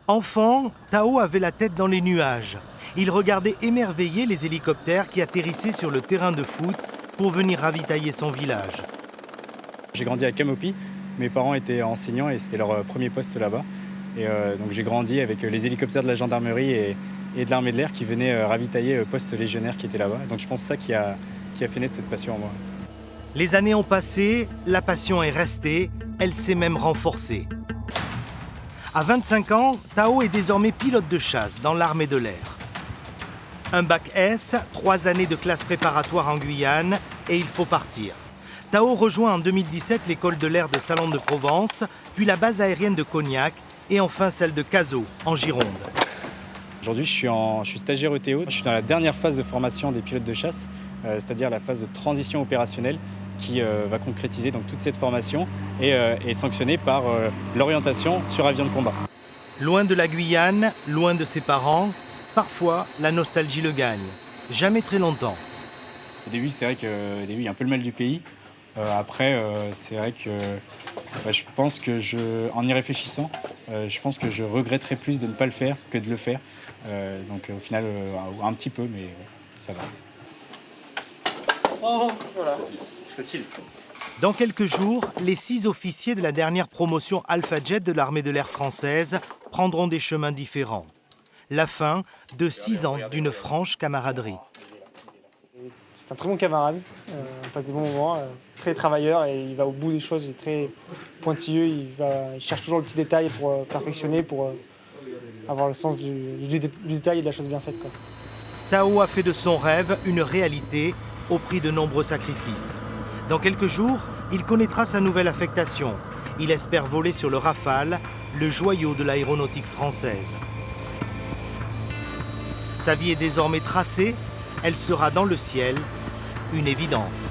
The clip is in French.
Enfant, Tao avait la tête dans les nuages. Il regardait émerveillé les hélicoptères qui atterrissaient sur le terrain de foot pour venir ravitailler son village. J'ai grandi à Camopi. Mes parents étaient enseignants et c'était leur premier poste là-bas. Et donc j'ai grandi avec les hélicoptères de la gendarmerie et de l'armée de l'air qui venaient ravitailler le poste légionnaire qui était là-bas. Donc je pense que c'est ça qui a fait naître cette passion en moi. Les années ont passé, la passion est restée, elle s'est même renforcée. À 25 ans, Tao est désormais pilote de chasse dans l'armée de l'air. Un bac S, 3 années de classe préparatoire en Guyane et il faut partir. Tao rejoint en 2017 l'école de l'air de Salon de Provence, puis la base aérienne de Cognac et enfin celle de Cazaux, en Gironde. Aujourd'hui, je suis stagiaire ETO. Je suis dans la dernière phase de formation des pilotes de chasse, c'est-à-dire la phase de transition opérationnelle qui va concrétiser donc toute cette formation et est sanctionnée par l'orientation sur avion de combat. Loin de la Guyane, loin de ses parents, parfois la nostalgie le gagne. Jamais très longtemps. Au début, c'est vrai qu'il y a un peu le mal du pays. Après, c'est vrai que je pense que en y réfléchissant, je pense que je regretterais plus de ne pas le faire que de le faire. Donc au final, un petit peu, mais ça va. Oh, voilà. Facile. Dans quelques jours, les 6 officiers de la dernière promotion Alpha Jet de l'armée de l'air française prendront des chemins différents. La fin de 6 ans d'une franche camaraderie. C'est un très bon camarade, on passe des bons moments, très travailleur et il va au bout des choses, il est très pointilleux, il cherche toujours le petit détail pour perfectionner, pour avoir le sens du détail et de la chose bien faite, quoi. Tao a fait de son rêve une réalité au prix de nombreux sacrifices. Dans quelques jours, il connaîtra sa nouvelle affectation. Il espère voler sur le Rafale, le joyau de l'aéronautique française. Sa vie est désormais tracée, elle sera dans le ciel une évidence.